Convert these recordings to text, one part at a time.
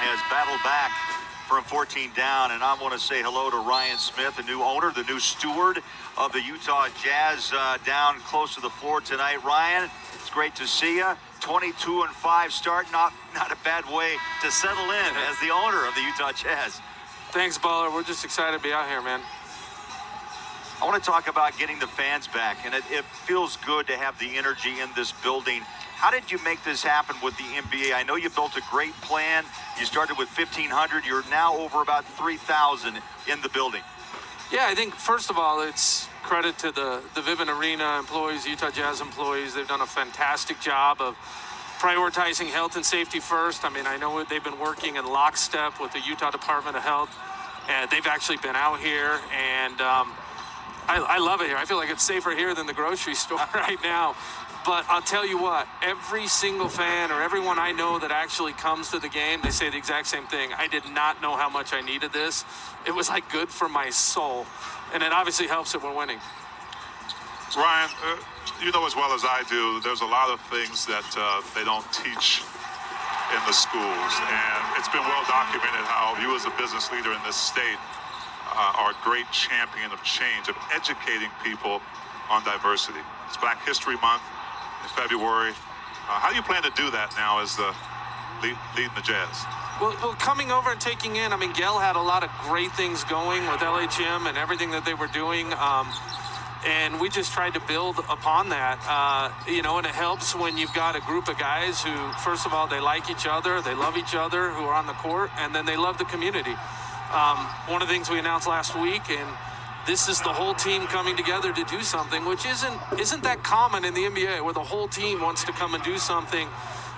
has battled back from 14 down, and I want to say hello to Ryan Smith, the new owner, the new steward of the Utah Jazz, down close to the floor tonight. Ryan, it's great to see you. 22-5 start, not a bad way to settle in as the owner of the Utah Jazz. Thanks, Baller. We're just excited to be out here, man. I want to talk about getting the fans back, and it feels good to have the energy in this building. How did you make this happen with the NBA? I know you built a great plan. You started with 1,500. You're now over about 3,000 in the building. Yeah, I think, first of all, it's credit to the Vivint Arena employees, Utah Jazz employees. They've done a fantastic job of prioritizing health and safety first. I mean, I know they've been working in lockstep with the Utah Department of Health, and they've actually been out here, and I love it here. I feel like it's safer here than the grocery store right now. But I'll tell you what, every single fan or everyone I know that actually comes to the game, they say the exact same thing. I did not know how much I needed this. It was like good for my soul. And it obviously helps if we're winning. Ryan, you know as well as I do, there's a lot of things that they don't teach in the schools. And it's been well documented how you as a business leader in this state are a great champion of change, of educating people on diversity. It's Black History Month in February. How do you plan to do that now as the leading the Jazz? Well, coming over and taking in, I mean, Gail had a lot of great things going with LHM and everything that they were doing. And we just tried to build upon that, and it helps when you've got a group of guys who, first of all, they like each other, they love each other, who are on the court, and then they love the community. One of the things we announced last week, and this is the whole team coming together to do something, which isn't that common in the NBA, where the whole team wants to come and do something.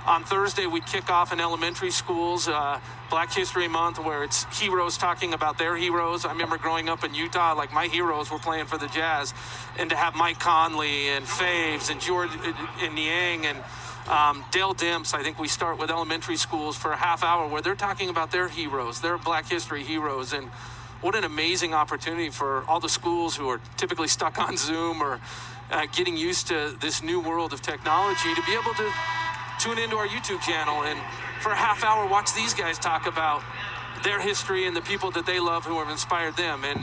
On Thursday, we kick off in elementary schools, Black History Month, where it's heroes talking about their heroes. I remember growing up in Utah, like my heroes were playing for the Jazz, and to have Mike Conley and Faves and George and Niang and Dale Demps. I think we start with elementary schools for a half hour where they're talking about their heroes, their Black History heroes. And what an amazing opportunity for all the schools who are typically stuck on Zoom or getting used to this new world of technology to be able to tune into our YouTube channel and for a half hour watch these guys talk about their history and the people that they love who have inspired them. And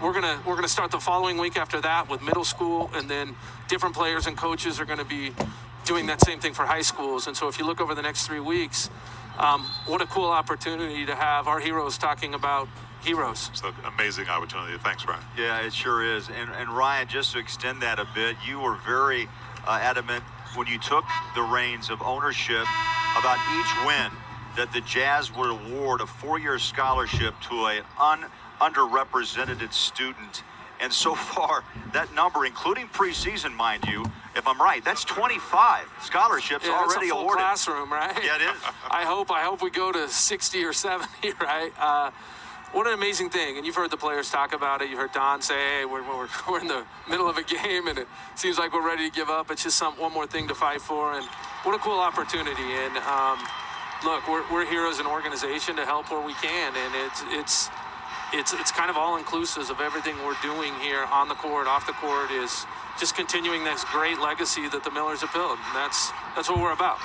we're gonna start the following week after that with middle school, and then different players and coaches are going to be doing that same thing for high schools. And so if you look over the next 3 weeks, what a cool opportunity to have our heroes talking about heroes. It's an amazing opportunity. Thanks, Ryan. Yeah, it sure is. And Ryan, just to extend that a bit, you were very adamant when you took the reins of ownership about each win that the Jazz would award a 4-year scholarship to an underrepresented student. And so far, that number, including preseason, mind you, if I'm right, that's 25 scholarships already that's a full awarded. Classroom, right? Yeah, it is. I hope we go to 60 or 70, right? What an amazing thing. And you've heard the players talk about it. You heard Don say, hey, we're in the middle of a game and it seems like we're ready to give up. It's just one more thing to fight for. And what a cool opportunity. And look, we're here as an organization to help where we can. And it's kind of all inclusive of everything we're doing here on the court, off the court, is just continuing this great legacy that the Millers have built. And that's what we're about.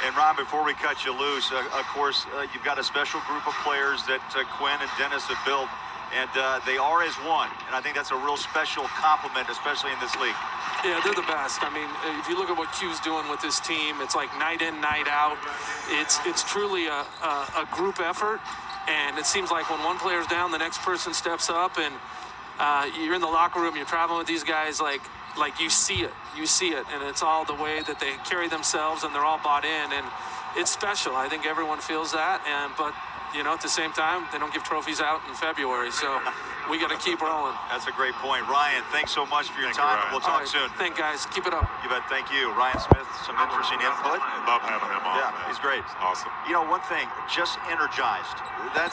And Ron, before we cut you loose, of course, you've got a special group of players that Quinn and Dennis have built, and they are as one. And I think that's a real special compliment, especially in this league. Yeah, they're the best. I mean, if you look at what Q's doing with this team, it's like night in, night out. It's truly a group effort. And it seems like when one player's down, the next person steps up, and you're in the locker room, you're traveling with these guys, like you see it, and it's all the way that they carry themselves, and they're all bought in, and it's special. I think everyone feels that, but at the same time, they don't give trophies out in February, so we got to keep rolling. That's a great point. Ryan, thanks so much for your time. We'll talk soon. Thank guys. Keep it up. You bet. Thank you. Ryan Smith, some interesting input. Love having him on. Yeah, man. he's great. Awesome. One thing, just energized. That's